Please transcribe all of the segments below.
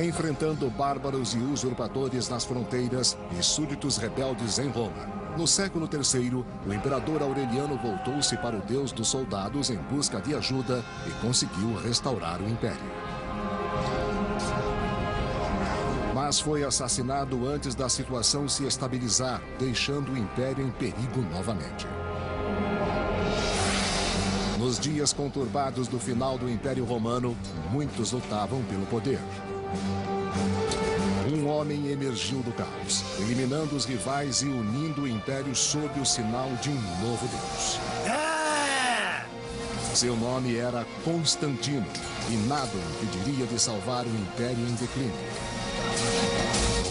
enfrentando bárbaros e usurpadores nas fronteiras e súditos rebeldes em Roma. No século III, o imperador Aureliano voltou-se para o Deus dos soldados em busca de ajuda e conseguiu restaurar o império. Mas foi assassinado antes da situação se estabilizar, deixando o império em perigo novamente. Nos dias conturbados do final do Império Romano, muitos lutavam pelo poder. Um homem emergiu do caos, eliminando os rivais e unindo o império sob o sinal de um novo Deus. Seu nome era Constantino, e nada o impediria de salvar o império em declínio.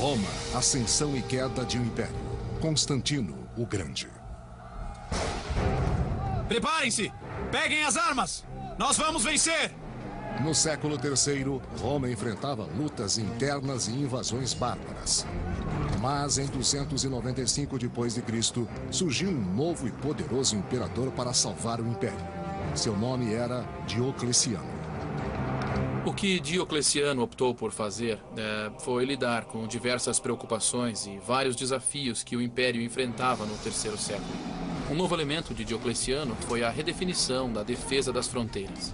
Roma, ascensão e queda de um império. Constantino, o Grande. Preparem-se! Peguem as armas! Nós vamos vencer! No século III, Roma enfrentava lutas internas e invasões bárbaras. Mas em 295 d.C., surgiu um novo e poderoso imperador para salvar o império. Seu nome era Diocleciano. O que Diocleciano optou por fazer foi lidar com diversas preocupações e vários desafios que o império enfrentava no terceiro século. Um novo elemento de Diocleciano foi a redefinição da defesa das fronteiras.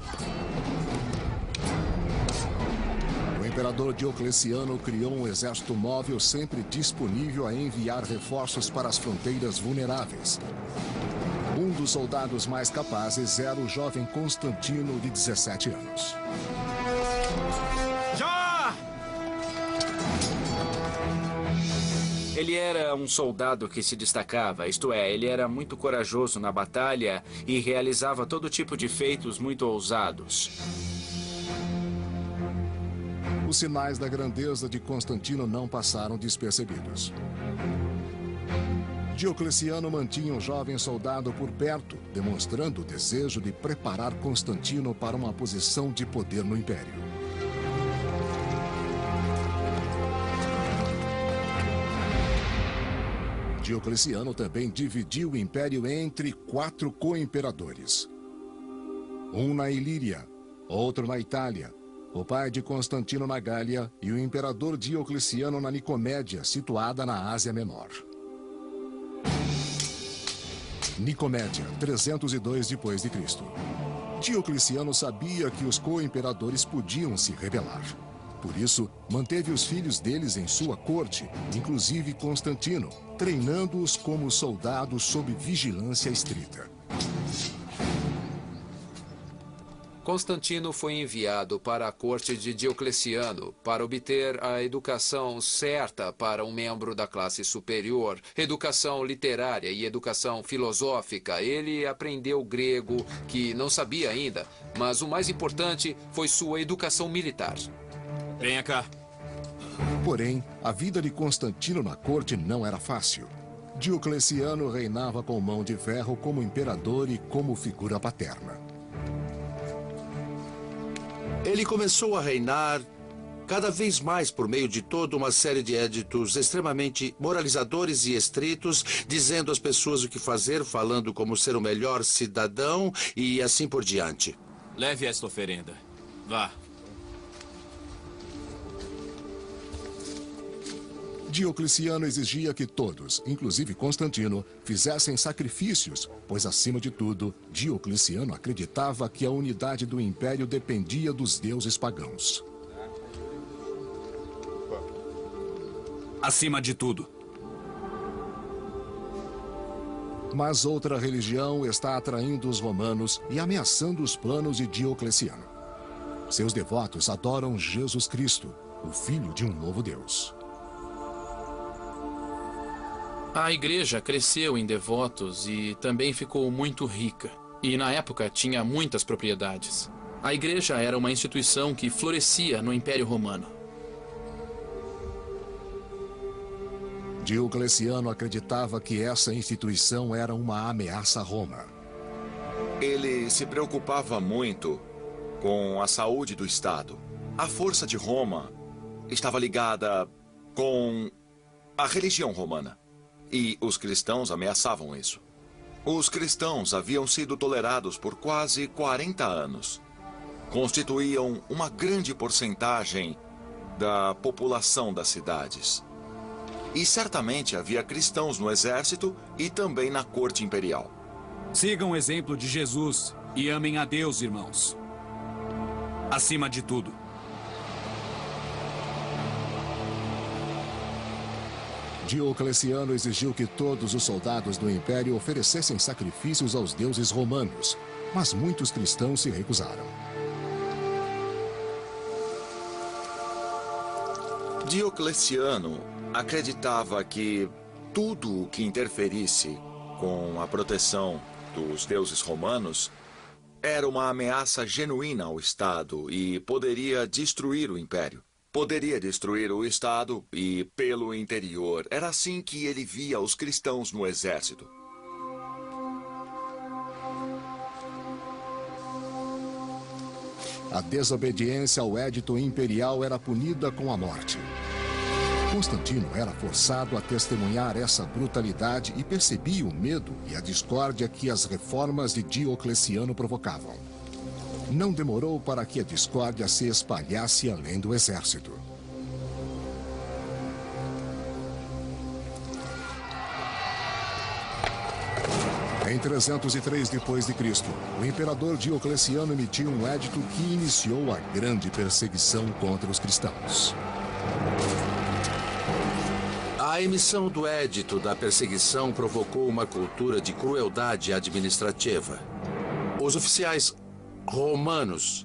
O imperador Diocleciano criou um exército móvel sempre disponível a enviar reforços para as fronteiras vulneráveis. Um dos soldados mais capazes era o jovem Constantino, de 17 anos. Ele era um soldado que se destacava, isto é, ele era muito corajoso na batalha e realizava todo tipo de feitos muito ousados. Os sinais da grandeza de Constantino não passaram despercebidos. Diocleciano mantinha o jovem soldado por perto, demonstrando o desejo de preparar Constantino para uma posição de poder no império. Diocleciano também dividiu o império entre 4 co-imperadores. Um na Ilíria, outro na Itália, o pai de Constantino na Gália e o imperador Diocleciano na Nicomédia, situada na Ásia Menor. Nicomédia, 302 d.C. Diocleciano sabia que os co-imperadores podiam se rebelar. Por isso, manteve os filhos deles em sua corte, inclusive Constantino, treinando-os como soldados sob vigilância estrita. Constantino foi enviado para a corte de Diocleciano para obter a educação certa para um membro da classe superior, educação literária e educação filosófica. Ele aprendeu grego, que não sabia ainda, mas o mais importante foi sua educação militar. Venha cá. Porém, a vida de Constantino na corte não era fácil. Diocleciano reinava com mão de ferro como imperador e como figura paterna. Ele começou a reinar cada vez mais por meio de toda uma série de éditos extremamente moralizadores e estritos, dizendo às pessoas o que fazer, falando como ser o melhor cidadão e assim por diante. Leve esta oferenda. Vá. Diocleciano exigia que todos, inclusive Constantino, fizessem sacrifícios, pois, acima de tudo, Diocleciano acreditava que a unidade do império dependia dos deuses pagãos. Acima de tudo. Mas outra religião está atraindo os romanos e ameaçando os planos de Diocleciano. Seus devotos adoram Jesus Cristo, o Filho de um novo Deus. A igreja cresceu em devotos e também ficou muito rica. E na época tinha muitas propriedades. A igreja era uma instituição que florescia no Império Romano. Diocleciano acreditava que essa instituição era uma ameaça a Roma. Ele se preocupava muito com a saúde do Estado. A força de Roma estava ligada com a religião romana. E os cristãos ameaçavam isso. Os cristãos haviam sido tolerados por quase 40 anos. Constituíam uma grande porcentagem da população das cidades. E certamente havia cristãos no exército e também na corte imperial. Sigam o exemplo de Jesus e amem a Deus, irmãos. Acima de tudo. Diocleciano exigiu que todos os soldados do Império oferecessem sacrifícios aos deuses romanos, mas muitos cristãos se recusaram. Diocleciano acreditava que tudo o que interferisse com a proteção dos deuses romanos era uma ameaça genuína ao Estado e poderia destruir o Império. Poderia destruir o Estado e, pelo interior, era assim que ele via os cristãos no exército. A desobediência ao édito imperial era punida com a morte. Constantino era forçado a testemunhar essa brutalidade e percebia o medo e a discórdia que as reformas de Diocleciano provocavam. Não demorou para que a discórdia se espalhasse além do exército. Em 303 d.C., o imperador Diocleciano emitiu um édito que iniciou a grande perseguição contra os cristãos. A emissão do édito da perseguição provocou uma cultura de crueldade administrativa. Os oficiais romanos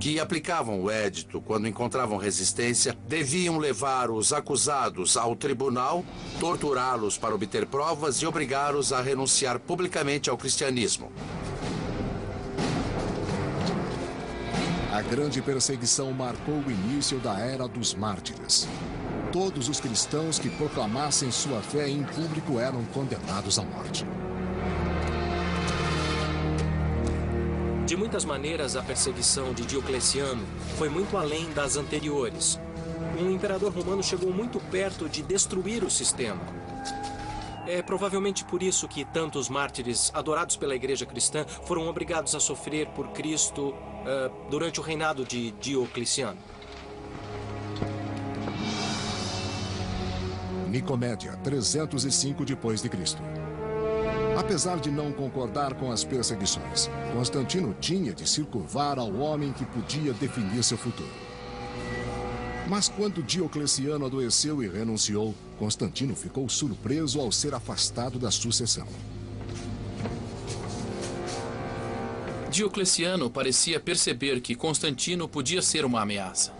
que aplicavam o édito quando encontravam resistência deviam levar os acusados ao tribunal, torturá-los para obter provas e obrigá-los a renunciar publicamente ao cristianismo. A grande perseguição marcou o início da Era dos Mártires. Todos os cristãos que proclamassem sua fé em público eram condenados à morte. De muitas maneiras, a perseguição de Diocleciano foi muito além das anteriores. Um imperador romano chegou muito perto de destruir o sistema. É provavelmente por isso que tantos mártires adorados pela igreja cristã foram obrigados a sofrer por Cristo durante o reinado de Diocleciano. Nicomédia, 305 d.C. Apesar de não concordar com as perseguições, Constantino tinha de se curvar ao homem que podia definir seu futuro. Mas quando Diocleciano adoeceu e renunciou, Constantino ficou surpreso ao ser afastado da sucessão. Diocleciano parecia perceber que Constantino podia ser uma ameaça.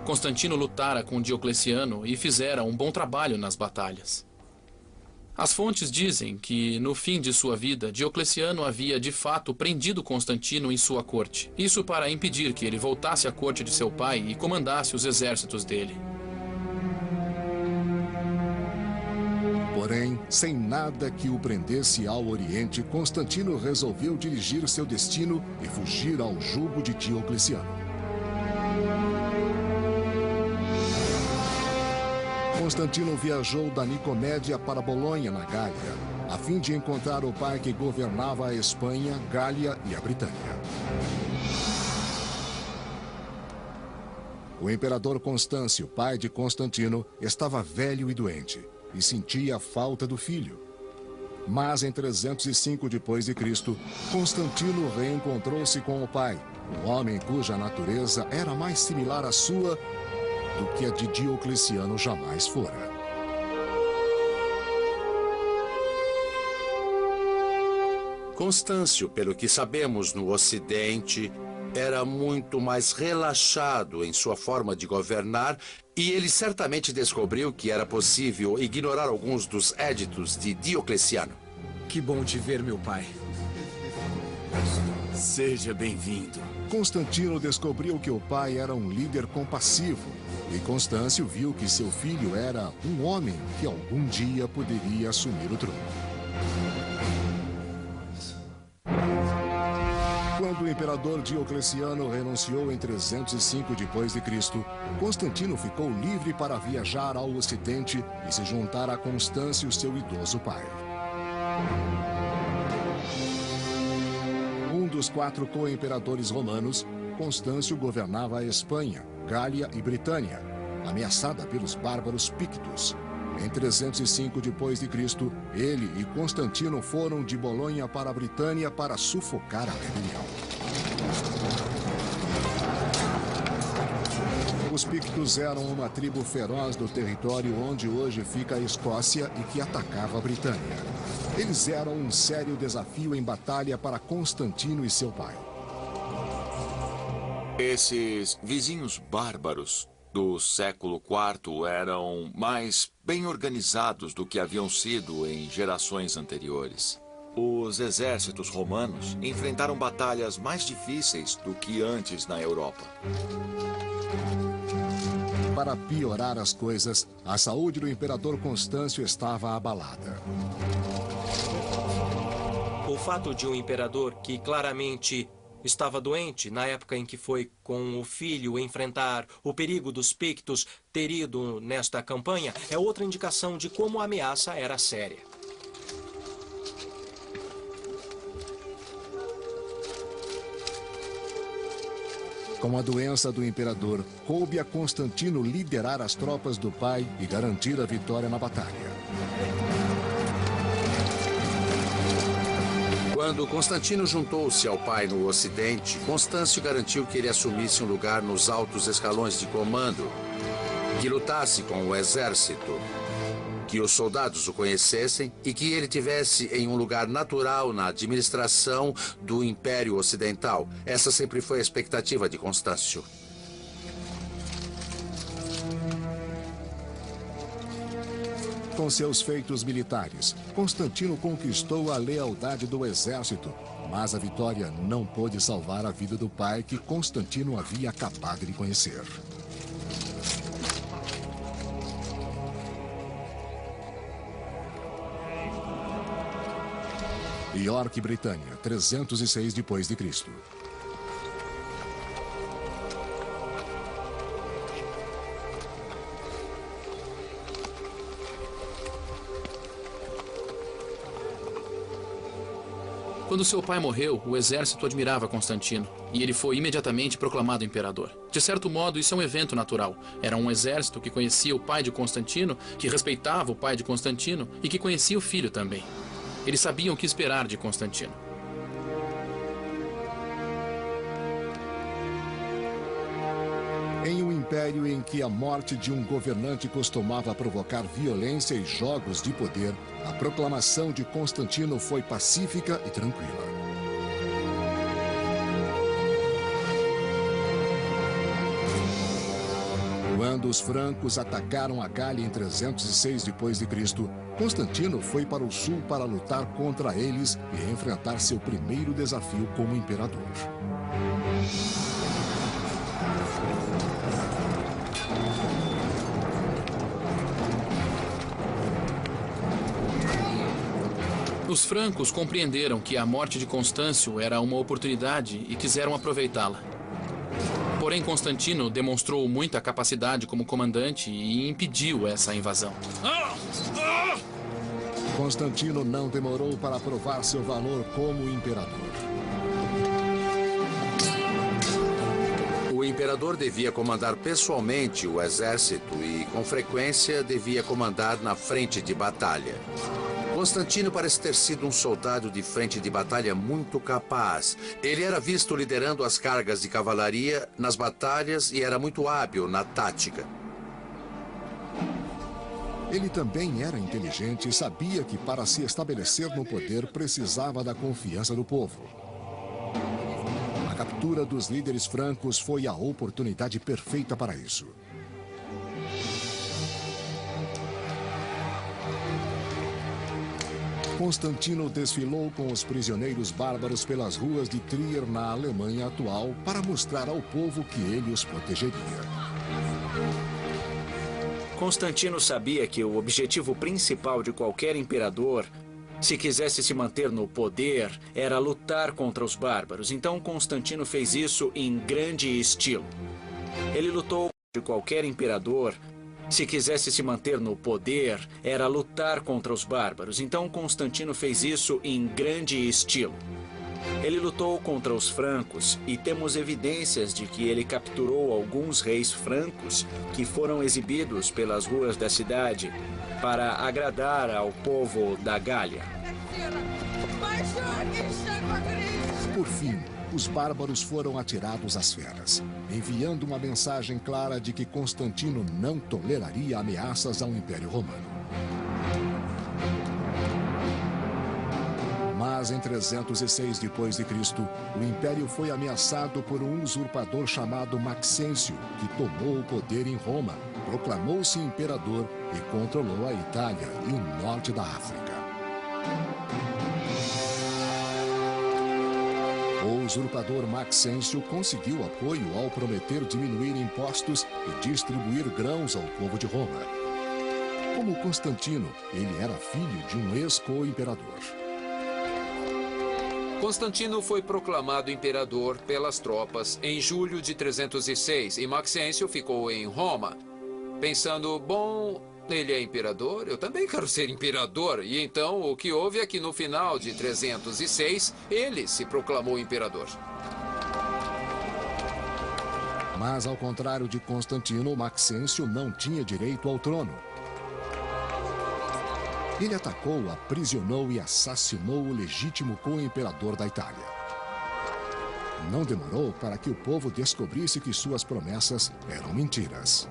Constantino lutara com Diocleciano e fizera um bom trabalho nas batalhas. As fontes dizem que, no fim de sua vida, Diocleciano havia, de fato, prendido Constantino em sua corte. Isso para impedir que ele voltasse à corte de seu pai e comandasse os exércitos dele. Porém, sem nada que o prendesse ao Oriente, Constantino resolveu dirigir seu destino e fugir ao jugo de Diocleciano. Constantino viajou da Nicomédia para Bolonha, na Gália, a fim de encontrar o pai que governava a Espanha, Gália e a Britânia. O imperador Constâncio, pai de Constantino, estava velho e doente e sentia a falta do filho. Mas em 305 d.C., Constantino reencontrou-se com o pai, um homem cuja natureza era mais similar à sua do que a de Diocleciano jamais fora. Constâncio, pelo que sabemos no Ocidente, era muito mais relaxado em sua forma de governar e ele certamente descobriu que era possível ignorar alguns dos éditos de Diocleciano. Que bom te ver, meu pai. Seja bem-vindo. Constantino descobriu que o pai era um líder compassivo e Constâncio viu que seu filho era um homem que algum dia poderia assumir o trono. Quando o imperador Diocleciano renunciou em 305 d.C., Constantino ficou livre para viajar ao Ocidente e se juntar a Constâncio, seu idoso pai. Um dos 4 co-imperadores romanos, Constâncio governava a Espanha, Gália e Britânia, ameaçada pelos bárbaros pictos. Em 305 d.C., ele e Constantino foram de Bolonha para a Britânia para sufocar a rebelião. Os pictos eram uma tribo feroz do território onde hoje fica a Escócia e que atacava a Britânia. Eles eram um sério desafio em batalha para Constantino e seu pai. Esses vizinhos bárbaros do século IV eram mais bem organizados do que haviam sido em gerações anteriores. Os exércitos romanos enfrentaram batalhas mais difíceis do que antes na Europa. Para piorar as coisas, a saúde do imperador Constâncio estava abalada. O fato de um imperador que claramente estava doente na época em que foi com o filho enfrentar o perigo dos pictos ter ido nesta campanha é outra indicação de como a ameaça era séria. Com a doença do imperador, coube a Constantino liderar as tropas do pai e garantir a vitória na batalha. Quando Constantino juntou-se ao pai no Ocidente, Constâncio garantiu que ele assumisse um lugar nos altos escalões de comando, que lutasse com o exército, que os soldados o conhecessem e que ele tivesse em um lugar natural na administração do Império Ocidental. Essa sempre foi a expectativa de Constâncio. Com seus feitos militares, Constantino conquistou a lealdade do exército, mas a vitória não pôde salvar a vida do pai que Constantino havia acabado de conhecer. York, Britânia, 306 d.C. Quando seu pai morreu, o exército admirava Constantino, e ele foi imediatamente proclamado imperador. De certo modo, isso é um evento natural. Era um exército que conhecia o pai de Constantino, que respeitava o pai de Constantino e que conhecia o filho também. Eles sabiam o que esperar de Constantino. Em um império em que a morte de um governante costumava provocar violência e jogos de poder, a proclamação de Constantino foi pacífica e tranquila. Quando os francos atacaram a Gália em 306 d.C., Constantino foi para o sul para lutar contra eles e enfrentar seu primeiro desafio como imperador. Os francos compreenderam que a morte de Constâncio era uma oportunidade e quiseram aproveitá-la. Porém, Constantino demonstrou muita capacidade como comandante e impediu essa invasão. Constantino não demorou para provar seu valor como imperador. O imperador devia comandar pessoalmente o exército e, com frequência, devia comandar na frente de batalha. Constantino parece ter sido um soldado de frente de batalha muito capaz. Ele era visto liderando as cargas de cavalaria nas batalhas e era muito hábil na tática. Ele também era inteligente e sabia que para se estabelecer no poder precisava da confiança do povo. A captura dos líderes francos foi a oportunidade perfeita para isso. Constantino desfilou com os prisioneiros bárbaros pelas ruas de Trier, na Alemanha atual, para mostrar ao povo que ele os protegeria. Constantino sabia que o objetivo principal de qualquer imperador, se quisesse se manter no poder, era lutar contra os bárbaros. Então Constantino fez isso em grande estilo. Ele lutou contra qualquer imperador. Se quisesse se manter no poder, era lutar contra os bárbaros. Então Constantino fez isso em grande estilo. Ele lutou contra os francos e temos evidências de que ele capturou alguns reis francos que foram exibidos pelas ruas da cidade para agradar ao povo da Gália. Por fim, os bárbaros foram atirados às feras, enviando uma mensagem clara de que Constantino não toleraria ameaças ao Império Romano. Mas em 306 d.C., o Império foi ameaçado por um usurpador chamado Maxêncio, que tomou o poder em Roma, proclamou-se imperador e controlou a Itália e o norte da África. O usurpador Maxêncio conseguiu apoio ao prometer diminuir impostos e distribuir grãos ao povo de Roma. Como Constantino, ele era filho de um ex-co-imperador. Constantino foi proclamado imperador pelas tropas em julho de 306 e Maxêncio ficou em Roma, pensando, bom, ele é imperador, eu também quero ser imperador. E então o que houve é que no final de 306, ele se proclamou imperador. Mas ao contrário de Constantino, Maxêncio não tinha direito ao trono. Ele atacou, aprisionou e assassinou o legítimo co-imperador da Itália. Não demorou para que o povo descobrisse que suas promessas eram mentiras.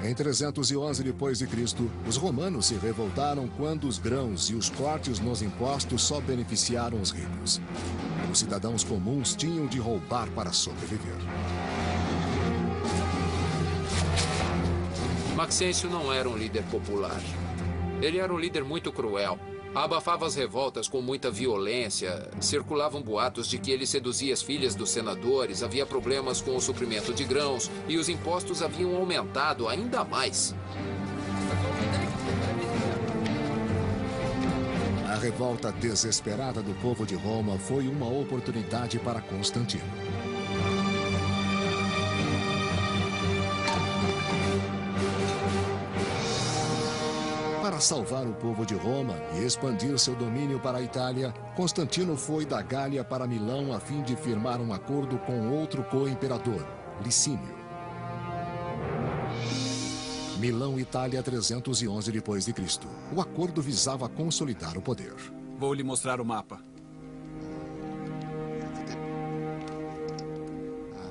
Em 311 d.C., os romanos se revoltaram quando os grãos e os cortes nos impostos só beneficiaram os ricos. Os cidadãos comuns tinham de roubar para sobreviver. Maxêncio não era um líder popular. Ele era um líder muito cruel. Abafava as revoltas com muita violência. Circulavam boatos de que ele seduzia as filhas dos senadores, havia problemas com o suprimento de grãos e os impostos haviam aumentado ainda mais. A revolta desesperada do povo de Roma foi uma oportunidade para Constantino. Para salvar o povo de Roma e expandir seu domínio para a Itália, Constantino foi da Gália para Milão a fim de firmar um acordo com outro co-imperador, Licínio. Milão, Itália, 311 d.C. O acordo visava consolidar o poder. Vou lhe mostrar o mapa.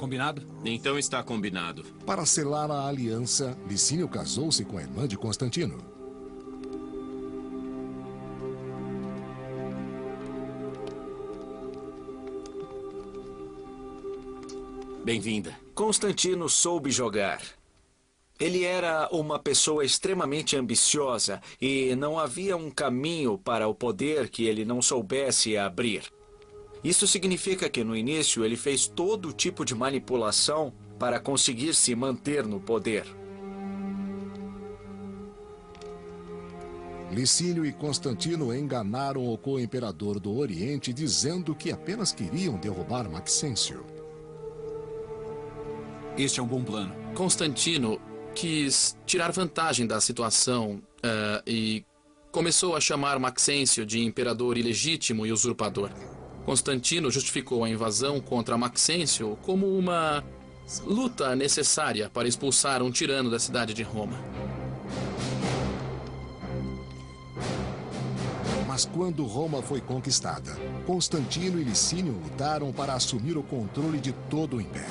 Combinado? Então está combinado. Para selar a aliança, Licínio casou-se com a irmã de Constantino. Bem-vinda. Constantino soube jogar. Ele era uma pessoa extremamente ambiciosa e não havia um caminho para o poder que ele não soubesse abrir. Isso significa que no início ele fez todo tipo de manipulação para conseguir se manter no poder. Licínio e Constantino enganaram o co-imperador do Oriente dizendo que apenas queriam derrubar Maxêncio. Este é um bom plano. Constantino quis tirar vantagem da situação e começou a chamar Maxêncio de imperador ilegítimo e usurpador. Constantino justificou a invasão contra Maxêncio como uma luta necessária para expulsar um tirano da cidade de Roma. Mas quando Roma foi conquistada, Constantino e Licínio lutaram para assumir o controle de todo o império.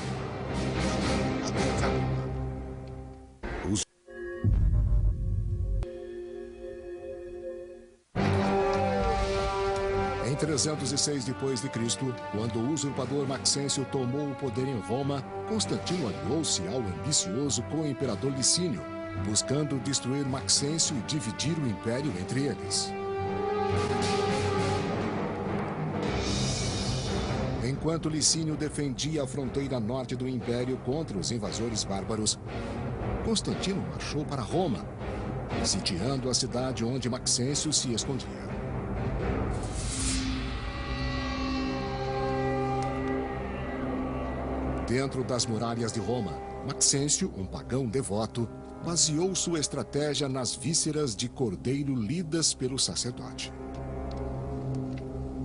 Em 306 d.C., quando o usurpador Maxêncio tomou o poder em Roma, Constantino aliou-se ao ambicioso co-imperador Licínio, buscando destruir Maxêncio e dividir o império entre eles. Enquanto Licínio defendia a fronteira norte do império contra os invasores bárbaros, Constantino marchou para Roma, sitiando a cidade onde Maxêncio se escondia. Dentro das muralhas de Roma, Maxêncio, um pagão devoto, baseou sua estratégia nas vísceras de cordeiro lidas pelo sacerdote.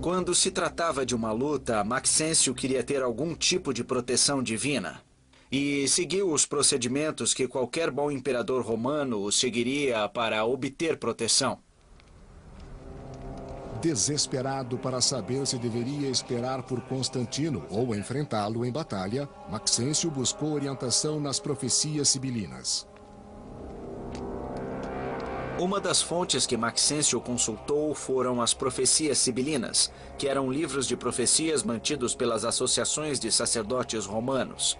Quando se tratava de uma luta, Maxêncio queria ter algum tipo de proteção divina e seguiu os procedimentos que qualquer bom imperador romano seguiria para obter proteção. Desesperado para saber se deveria esperar por Constantino ou enfrentá-lo em batalha, Maxêncio buscou orientação nas profecias sibilinas. Uma das fontes que Maxêncio consultou foram as profecias sibilinas, que eram livros de profecias mantidos pelas associações de sacerdotes romanos.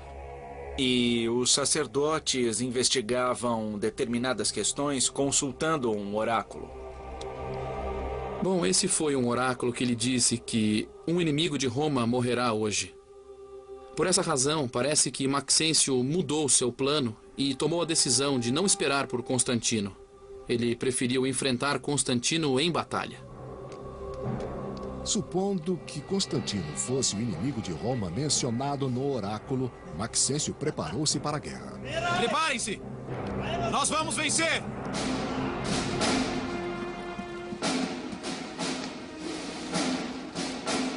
E os sacerdotes investigavam determinadas questões consultando um oráculo. Bom, esse foi um oráculo que lhe disse que um inimigo de Roma morrerá hoje. Por essa razão, parece que Maxêncio mudou seu plano e tomou a decisão de não esperar por Constantino. Ele preferiu enfrentar Constantino em batalha. Supondo que Constantino fosse o inimigo de Roma mencionado no oráculo, Maxêncio preparou-se para a guerra. Preparem-se! Nós vamos vencer!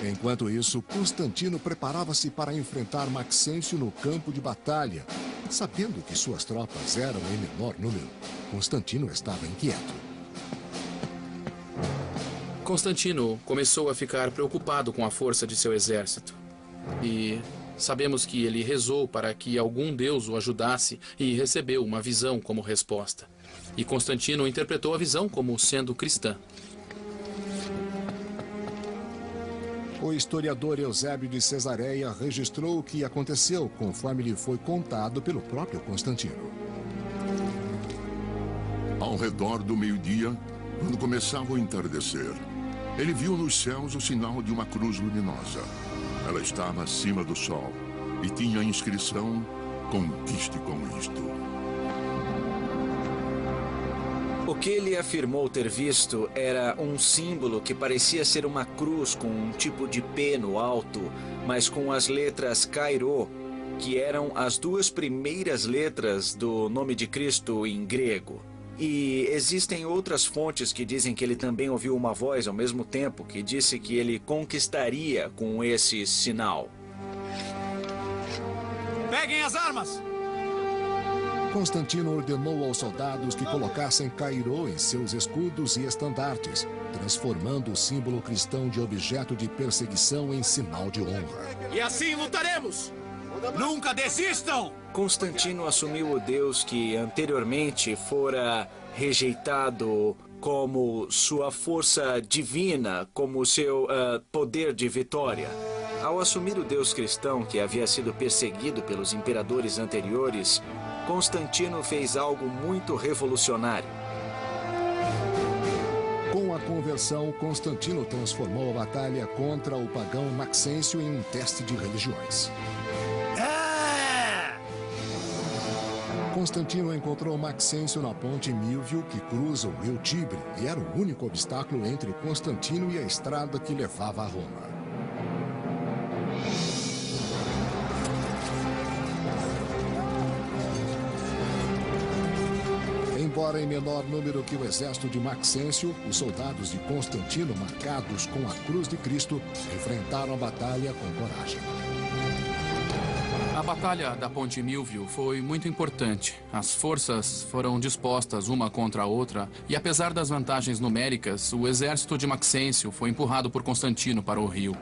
Enquanto isso, Constantino preparava-se para enfrentar Maxêncio no campo de batalha. Sabendo que suas tropas eram em menor número, Constantino estava inquieto. Constantino começou a ficar preocupado com a força de seu exército. E sabemos que ele rezou para que algum deus o ajudasse e recebeu uma visão como resposta. E Constantino interpretou a visão como sendo cristã. O historiador Eusébio de Cesareia registrou o que aconteceu conforme lhe foi contado pelo próprio Constantino. Ao redor do meio-dia, quando começava o entardecer, ele viu nos céus o sinal de uma cruz luminosa. Ela estava acima do sol e tinha a inscrição "Conquiste com isto". O que ele afirmou ter visto era um símbolo que parecia ser uma cruz com um tipo de P no alto, mas com as letras Kairo, que eram as duas primeiras letras do nome de Cristo em grego. E existem outras fontes que dizem que ele também ouviu uma voz ao mesmo tempo que disse que ele conquistaria com esse sinal. Peguem as armas! Constantino ordenou aos soldados que colocassem Kairo em seus escudos e estandartes, transformando o símbolo cristão de objeto de perseguição em sinal de honra. E assim lutaremos! Nunca desistam! Constantino assumiu o Deus que anteriormente fora rejeitado como sua força divina, como seu poder de vitória. Ao assumir o Deus cristão que havia sido perseguido pelos imperadores anteriores, Constantino fez algo muito revolucionário. Com a conversão, Constantino transformou a batalha contra o pagão Maxêncio em um teste de religiões. Constantino encontrou Maxêncio na ponte Milvio, que cruza o rio Tibre, e era o único obstáculo entre Constantino e a estrada que levava a Roma. Embora em menor número que o exército de Maxêncio, os soldados de Constantino, marcados com a cruz de Cristo, enfrentaram a batalha com coragem. A batalha da Ponte Milvio foi muito importante. As forças foram dispostas uma contra a outra e, apesar das vantagens numéricas, o exército de Maxêncio foi empurrado por Constantino para o rio.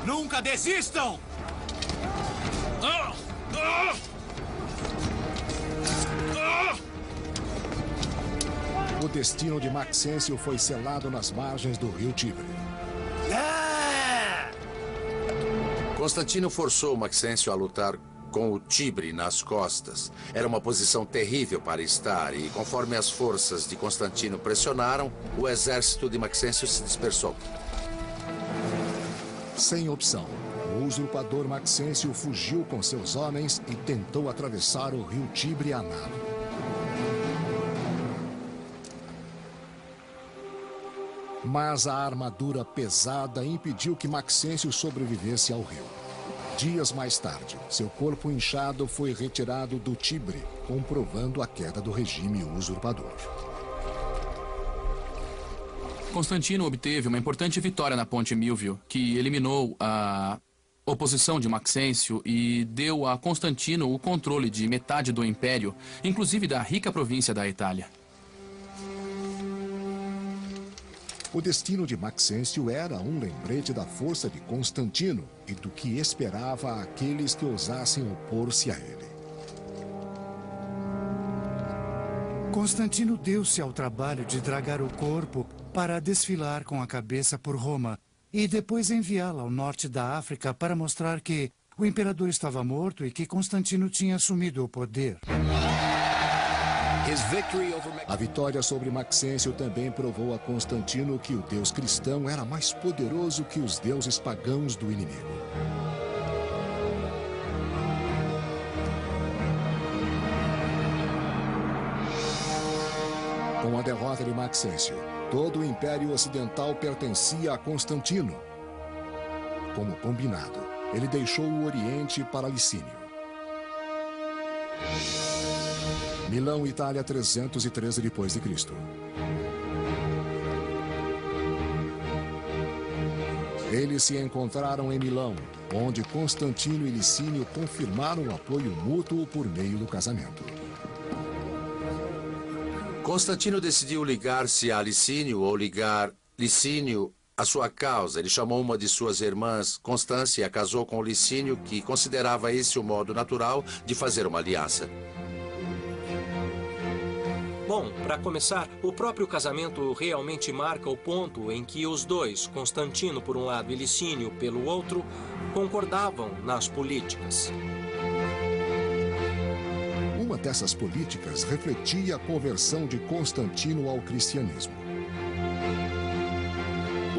Nunca desistam! O destino de Maxêncio foi selado nas margens do rio Tibre. Constantino forçou Maxêncio a lutar com o Tibre nas costas. Era uma posição terrível para estar e, conforme as forças de Constantino pressionaram, o exército de Maxêncio se dispersou. Sem opção, o usurpador Maxêncio fugiu com seus homens e tentou atravessar o rio Tibre a nado. Mas a armadura pesada impediu que Maxêncio sobrevivesse ao rio. Dias mais tarde, seu corpo inchado foi retirado do Tibre, comprovando a queda do regime usurpador. Constantino obteve uma importante vitória na Ponte Milvio, que eliminou a oposição de Maxêncio e deu a Constantino o controle de metade do império, inclusive da rica província da Itália. O destino de Maxêncio era um lembrete da força de Constantino e do que esperava aqueles que ousassem opor-se a ele. Constantino deu-se ao trabalho de dragar o corpo para desfilar com a cabeça por Roma e depois enviá-la ao norte da África para mostrar que o imperador estava morto e que Constantino tinha assumido o poder. A vitória sobre Maxêncio também provou a Constantino que o deus cristão era mais poderoso que os deuses pagãos do inimigo. Com a derrota de Maxêncio, todo o Império Ocidental pertencia a Constantino. Como combinado, ele deixou o Oriente para Licínio. Milão, Itália, 313 depois de Cristo. Eles se encontraram em Milão, onde Constantino e Licínio confirmaram o apoio mútuo por meio do casamento. Constantino decidiu ligar-se a Licínio ou ligar Licínio à sua causa. Ele chamou uma de suas irmãs, Constância, e a casou com Licínio, que considerava esse o modo natural de fazer uma aliança. Bom, para começar, o próprio casamento realmente marca o ponto em que os dois, Constantino por um lado e Licínio pelo outro, concordavam nas políticas. Uma dessas políticas refletia a conversão de Constantino ao cristianismo.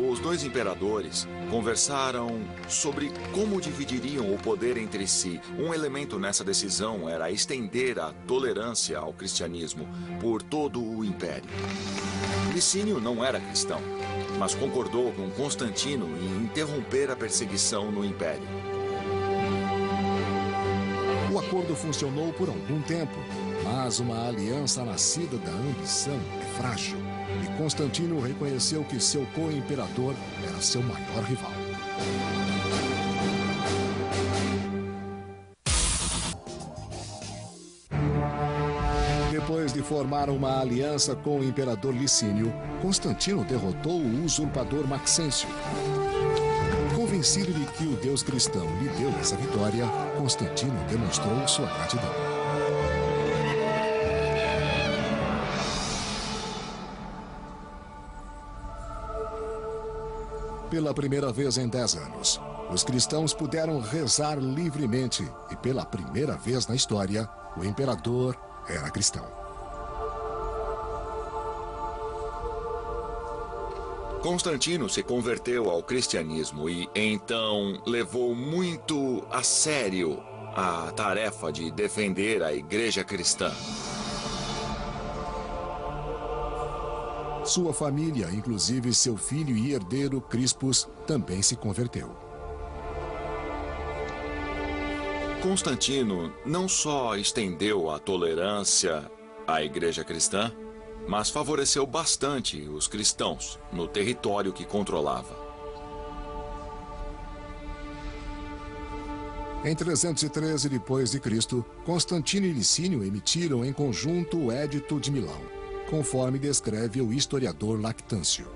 Os dois imperadores conversaram sobre como dividiriam o poder entre si. Um elemento nessa decisão era estender a tolerância ao cristianismo por todo o império. Licínio não era cristão, mas concordou com Constantino em interromper a perseguição no império. O acordo funcionou por algum tempo, mas uma aliança nascida da ambição é frágil. E Constantino reconheceu que seu co-imperador era seu maior rival. Depois de formar uma aliança com o imperador Licínio, Constantino derrotou o usurpador Maxêncio. Convencido de que o deus cristão lhe deu essa vitória, Constantino demonstrou sua gratidão. Pela primeira vez em 10 anos, os cristãos puderam rezar livremente e pela primeira vez na história, o imperador era cristão. Constantino se converteu ao cristianismo e, então, levou muito a sério a tarefa de defender a igreja cristã. Sua família, inclusive seu filho e herdeiro Crispus, também se converteu. Constantino não só estendeu a tolerância à igreja cristã, mas favoreceu bastante os cristãos no território que controlava. Em 313 depois de Cristo, Constantino e Licínio emitiram em conjunto o Édito de Milão, conforme descreve o historiador Lactâncio.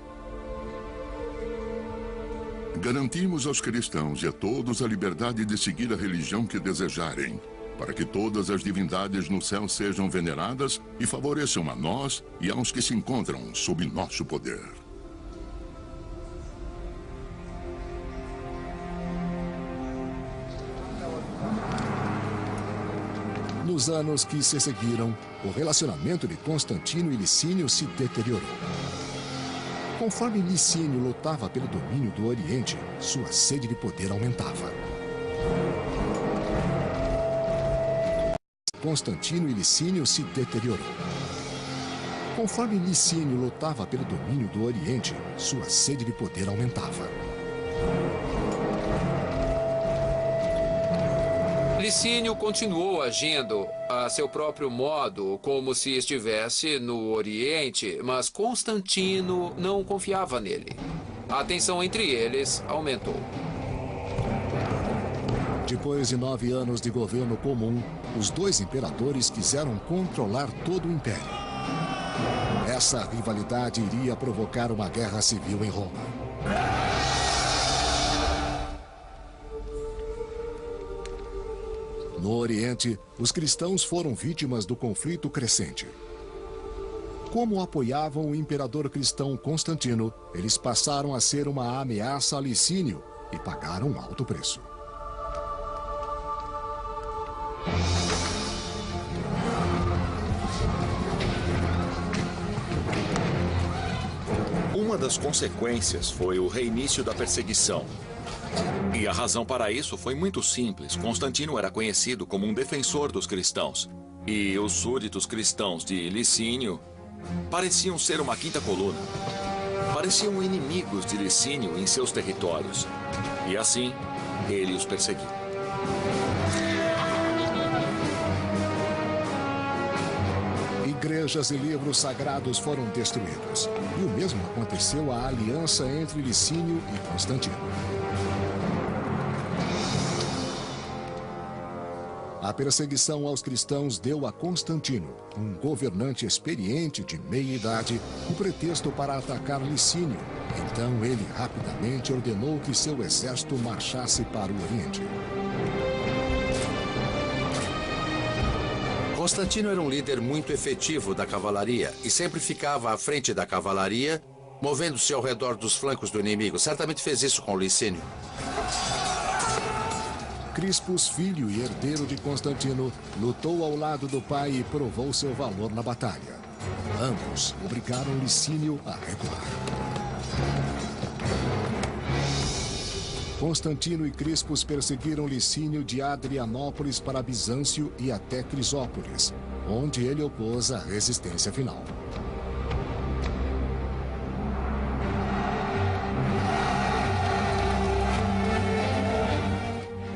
Garantimos aos cristãos e a todos a liberdade de seguir a religião que desejarem, para que todas as divindades no céu sejam veneradas e favoreçam a nós e aos que se encontram sob nosso poder. Nos anos que se seguiram, o relacionamento de Constantino e Licínio se deteriorou. Conforme Licínio lutava pelo domínio do Oriente, sua sede de poder aumentava. Constantino e Licínio se deteriorou. Conforme Licínio lutava pelo domínio do Oriente, sua sede de poder aumentava. Licínio continuou agindo a seu próprio modo, como se estivesse no Oriente, mas Constantino não confiava nele. A tensão entre eles aumentou. Depois de 9 anos de governo comum, os dois imperadores quiseram controlar todo o império. Essa rivalidade iria provocar uma guerra civil em Roma. No Oriente, os cristãos foram vítimas do conflito crescente. Como apoiavam o imperador cristão Constantino, eles passaram a ser uma ameaça a Licínio e pagaram um alto preço. Uma das consequências foi o reinício da perseguição. E a razão para isso foi muito simples. Constantino era conhecido como um defensor dos cristãos. E os súditos cristãos de Licínio pareciam ser uma quinta coluna. Pareciam inimigos de Licínio em seus territórios. E assim, ele os perseguiu. Igrejas e livros sagrados foram destruídos. E o mesmo aconteceu à aliança entre Licínio e Constantino. A perseguição aos cristãos deu a Constantino, um governante experiente de meia-idade, o pretexto para atacar Licínio. Então ele rapidamente ordenou que seu exército marchasse para o Oriente. Constantino era um líder muito efetivo da cavalaria e sempre ficava à frente da cavalaria, movendo-se ao redor dos flancos do inimigo. Certamente fez isso com Licínio. Crispus, filho e herdeiro de Constantino, lutou ao lado do pai e provou seu valor na batalha. Ambos obrigaram Licínio a recuar. Constantino e Crispus perseguiram Licínio de Adrianópolis para Bizâncio e até Crisópolis, onde ele opôs a resistência final.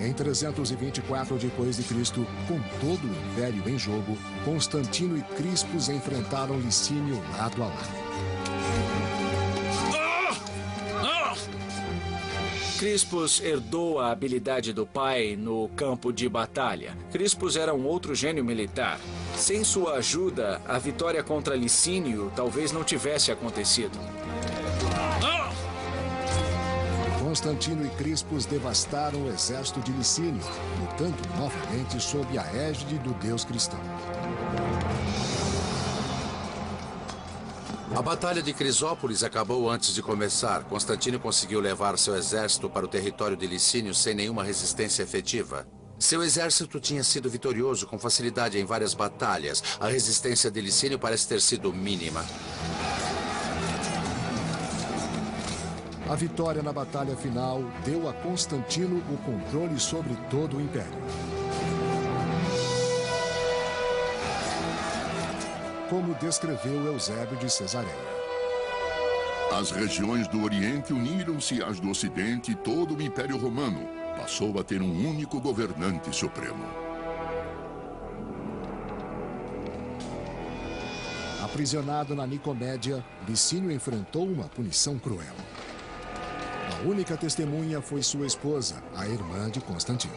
Em 324 d.C., com todo o império em jogo, Constantino e Crispus enfrentaram Licínio lado a lado. Crispus herdou a habilidade do pai no campo de batalha. Crispus era um outro gênio militar. Sem sua ajuda, a vitória contra Licínio talvez não tivesse acontecido. Constantino e Crispus devastaram o exército de Licínio, lutando novamente sob a égide do deus cristão. A Batalha de Crisópolis acabou antes de começar. Constantino conseguiu levar seu exército para o território de Licínio sem nenhuma resistência efetiva. Seu exército tinha sido vitorioso com facilidade em várias batalhas. A resistência de Licínio parece ter sido mínima. A vitória na batalha final deu a Constantino o controle sobre todo o império. Como descreveu Eusébio de Cesareia. As regiões do Oriente uniram-se às do Ocidente e todo o Império Romano passou a ter um único governante supremo. Aprisionado na Nicomédia, Licínio enfrentou uma punição cruel. A única testemunha foi sua esposa, a irmã de Constantino.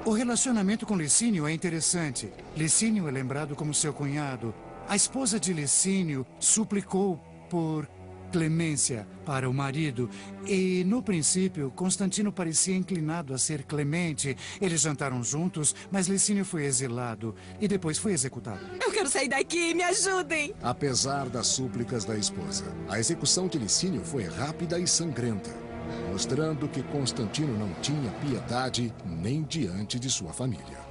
O relacionamento com Licínio é interessante. Licínio é lembrado como seu cunhado. A esposa de Licínio suplicou por clemência para o marido. E, no princípio, Constantino parecia inclinado a ser clemente. Eles jantaram juntos, mas Licínio foi exilado e depois foi executado. Eu quero sair daqui, me ajudem! Apesar das súplicas da esposa, a execução de Licínio foi rápida e sangrenta, mostrando que Constantino não tinha piedade nem diante de sua família.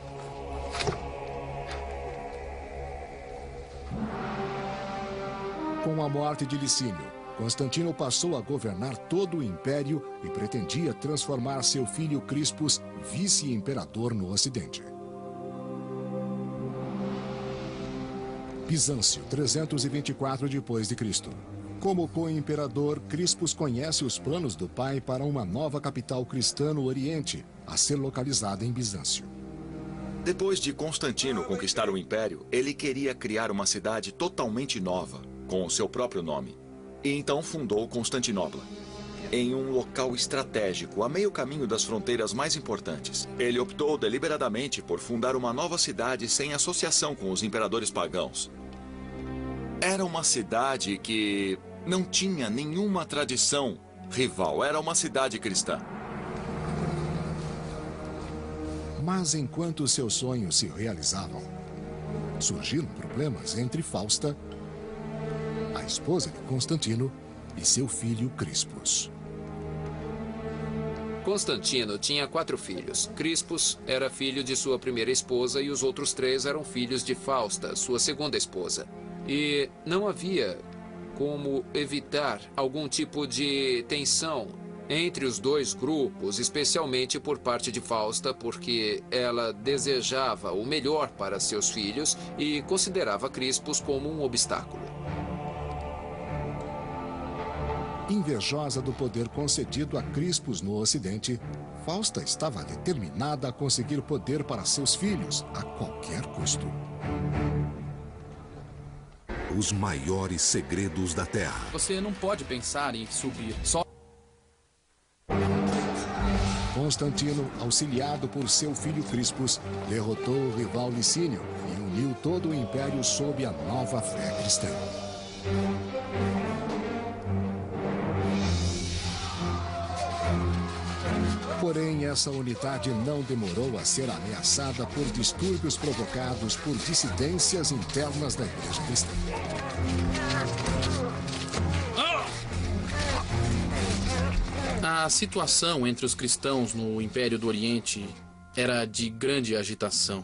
Com a morte de Licínio, Constantino passou a governar todo o império e pretendia transformar seu filho Crispus vice-imperador no Ocidente. Bizâncio, 324 d.C. Como co-imperador, Crispus conhece os planos do pai para uma nova capital cristã no Oriente, a ser localizada em Bizâncio. Depois de Constantino conquistar o Império, ele queria criar uma cidade totalmente nova, com o seu próprio nome. E então fundou Constantinopla, em um local estratégico, a meio caminho das fronteiras mais importantes. Ele optou deliberadamente por fundar uma nova cidade sem associação com os imperadores pagãos. Era uma cidade que não tinha nenhuma tradição rival, era uma cidade cristã. Mas enquanto seus sonhos se realizavam, surgiram problemas entre Fausta, a esposa de Constantino, e seu filho Crispus. Constantino tinha 4 filhos. Crispus era filho de sua primeira esposa e os outros 3 eram filhos de Fausta, sua segunda esposa. E não havia como evitar algum tipo de tensão entre os 2 grupos, especialmente por parte de Fausta, porque ela desejava o melhor para seus filhos e considerava Crispus como um obstáculo. Invejosa do poder concedido a Crispus no Ocidente, Fausta estava determinada a conseguir poder para seus filhos a qualquer custo. Os maiores segredos da Terra. Você não pode pensar em subir só. Constantino, auxiliado por seu filho Crispus, derrotou o rival Licínio e uniu todo o império sob a nova fé cristã. Porém, essa unidade não demorou a ser ameaçada por distúrbios provocados por dissidências internas da Igreja Cristã. A situação entre os cristãos no Império do Oriente era de grande agitação.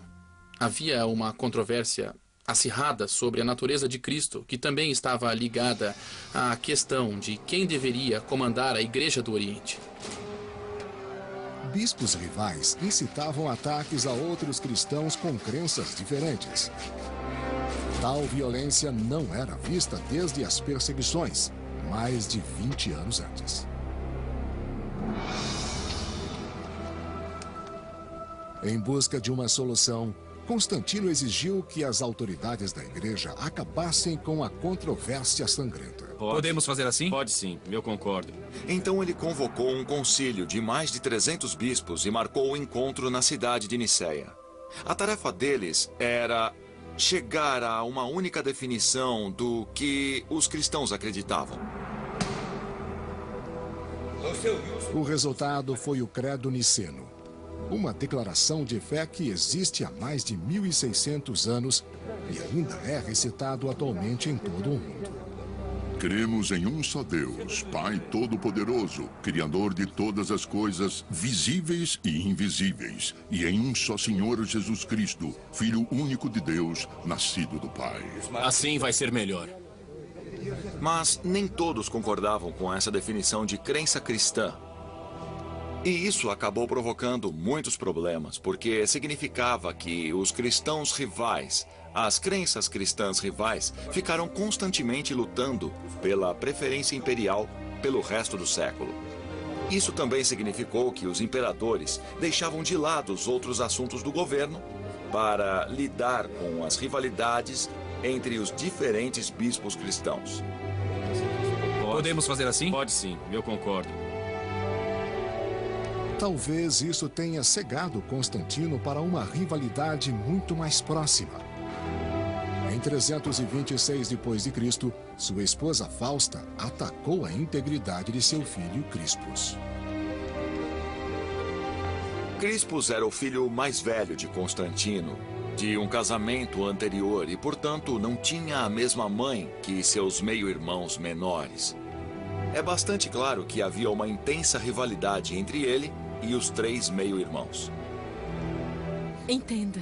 Havia uma controvérsia acirrada sobre a natureza de Cristo, que também estava ligada à questão de quem deveria comandar a Igreja do Oriente. Bispos rivais incitavam ataques a outros cristãos com crenças diferentes. Tal violência não era vista desde as perseguições, mais de 20 anos antes. Em busca de uma solução, Constantino exigiu que as autoridades da igreja acabassem com a controvérsia sangrenta. Podemos fazer assim? Pode sim, eu concordo. Então ele convocou um concílio de mais de 300 bispos e marcou o encontro na cidade de Niceia. A tarefa deles era chegar a uma única definição do que os cristãos acreditavam. O resultado foi o Credo Niceno, uma declaração de fé que existe há mais de 1.600 anos e ainda é recitado atualmente em todo o mundo. Cremos em um só Deus, Pai Todo-Poderoso, Criador de todas as coisas visíveis e invisíveis, e em um só Senhor Jesus Cristo, Filho único de Deus, nascido do Pai. Assim vai ser melhor. Mas nem todos concordavam com essa definição de crença cristã. E isso acabou provocando muitos problemas, porque significava que os cristãos rivais, as crenças cristãs rivais, ficaram constantemente lutando pela preferência imperial pelo resto do século. Isso também significou que os imperadores deixavam de lado os outros assuntos do governo para lidar com as rivalidades entre os diferentes bispos cristãos. Podemos fazer assim? Pode sim, eu concordo. Talvez isso tenha cegado Constantino para uma rivalidade muito mais próxima. Em 326 d.C., sua esposa Fausta atacou a integridade de seu filho Crispus. Crispus era o filho mais velho de Constantino, de um casamento anterior e, portanto, não tinha a mesma mãe que seus meio-irmãos menores. É bastante claro que havia uma intensa rivalidade entre ele e os 3 meio-irmãos. Entenda.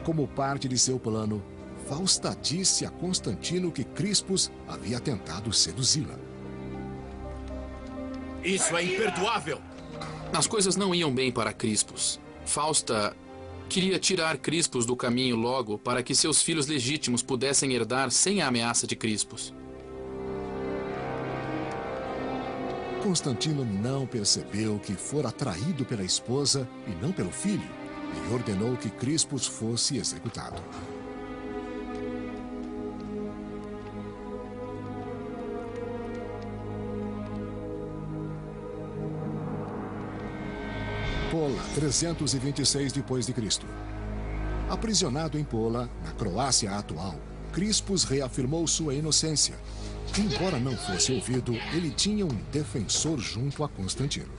Como parte de seu plano, Fausta disse a Constantino que Crispus havia tentado seduzi-la. Isso é imperdoável! As coisas não iam bem para Crispus. Fausta queria tirar Crispus do caminho logo para que seus filhos legítimos pudessem herdar sem a ameaça de Crispus. Constantino não percebeu que fora traído pela esposa e não pelo filho, e ordenou que Crispus fosse executado. Pola, 326 depois de Cristo. Aprisionado em Pola, na Croácia atual, Crispus reafirmou sua inocência. Embora não fosse ouvido, ele tinha um defensor junto a Constantino.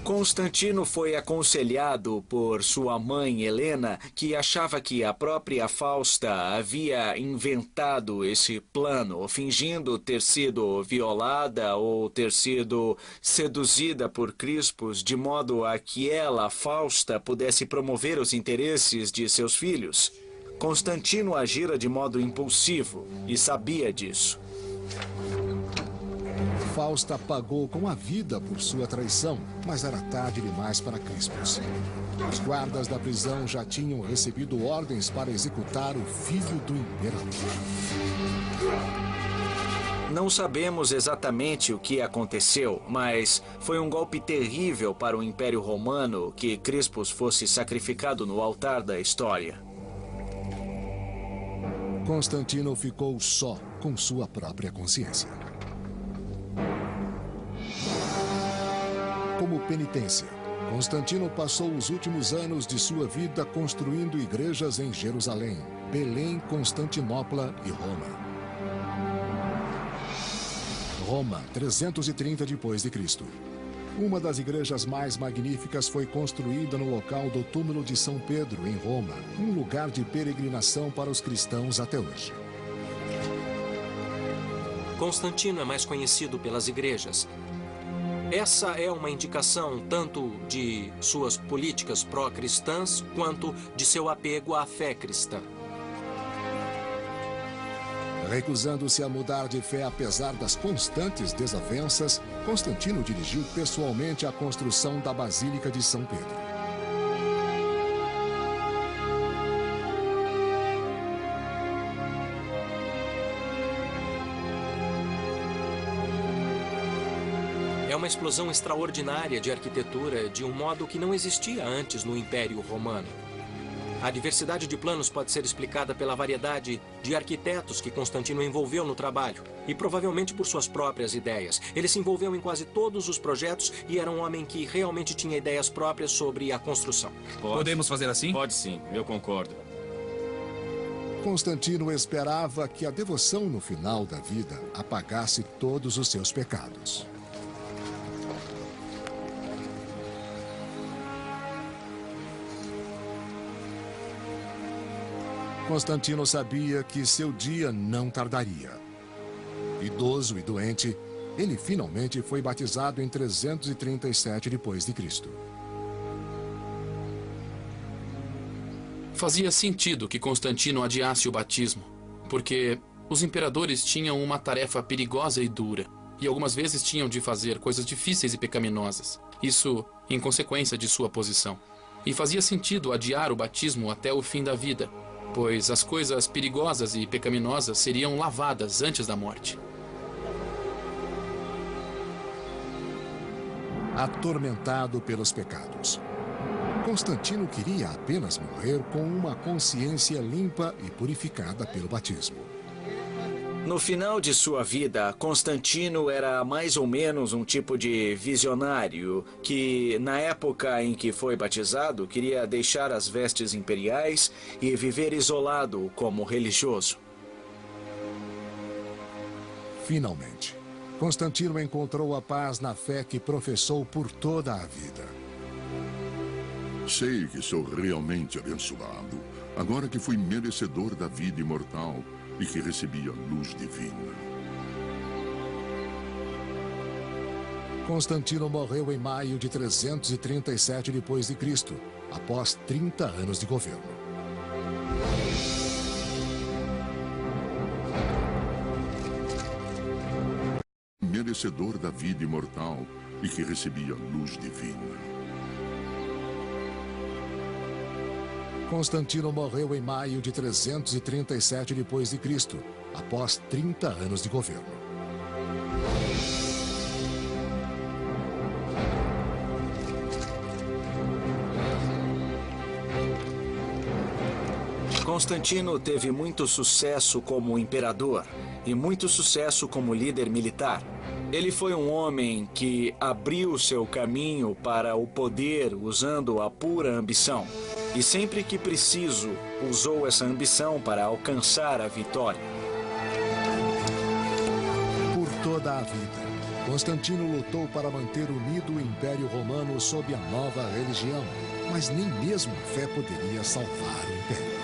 Constantino foi aconselhado por sua mãe Helena, que achava que a própria Fausta havia inventado esse plano, fingindo ter sido violada ou ter sido seduzida por Crispus, de modo a que ela, Fausta, pudesse promover os interesses de seus filhos. Constantino agira de modo impulsivo e sabia disso. Fausta pagou com a vida por sua traição, mas era tarde demais para Crispus. Os guardas da prisão já tinham recebido ordens para executar o filho do imperador. Não sabemos exatamente o que aconteceu, mas foi um golpe terrível para o Império Romano que Crispus fosse sacrificado no altar da história. Constantino ficou só com sua própria consciência. Como penitência, Constantino passou os últimos anos de sua vida construindo igrejas em Jerusalém, Belém, Constantinopla e Roma. Roma, 330 depois de Cristo. Uma das igrejas mais magníficas foi construída no local do túmulo de São Pedro, em Roma, um lugar de peregrinação para os cristãos até hoje. Constantino é mais conhecido pelas igrejas. Essa é uma indicação tanto de suas políticas pró-cristãs quanto de seu apego à fé cristã. Recusando-se a mudar de fé apesar das constantes desavenças, Constantino dirigiu pessoalmente a construção da Basílica de São Pedro. É uma explosão extraordinária de arquitetura de um modo que não existia antes no Império Romano. A diversidade de planos pode ser explicada pela variedade de arquitetos que Constantino envolveu no trabalho e provavelmente por suas próprias ideias. Ele se envolveu em quase todos os projetos e era um homem que realmente tinha ideias próprias sobre a construção. Podemos fazer assim? Pode sim, eu concordo. Constantino esperava que a devoção no final da vida apagasse todos os seus pecados. Constantino sabia que seu dia não tardaria. Idoso e doente, ele finalmente foi batizado em 337 depois de Cristo. Fazia sentido que Constantino adiasse o batismo, porque os imperadores tinham uma tarefa perigosa e dura, e algumas vezes tinham de fazer coisas difíceis e pecaminosas. Isso em consequência de sua posição. E fazia sentido adiar o batismo até o fim da vida, pois as coisas perigosas e pecaminosas seriam lavadas antes da morte. Atormentado pelos pecados, Constantino queria apenas morrer com uma consciência limpa e purificada pelo batismo. No final de sua vida, Constantino era mais ou menos um tipo de visionário que, na época em que foi batizado, queria deixar as vestes imperiais e viver isolado como religioso. Finalmente, Constantino encontrou a paz na fé que professou por toda a vida. Sei que sou realmente abençoado, agora que fui merecedor da vida imortal e que recebi a luz divina. Constantino morreu em maio de 337 depois de Cristo, após 30 anos de governo. Merecedor da vida imortal e que recebi a luz divina. Constantino morreu em maio de 337 depois de Cristo, após 30 anos de governo. Constantino teve muito sucesso como imperador e muito sucesso como líder militar. Ele foi um homem que abriu seu caminho para o poder usando a pura ambição. E sempre que preciso, usou essa ambição para alcançar a vitória. Por toda a vida, Constantino lutou para manter unido o Império Romano sob a nova religião, mas nem mesmo a fé poderia salvar o Império.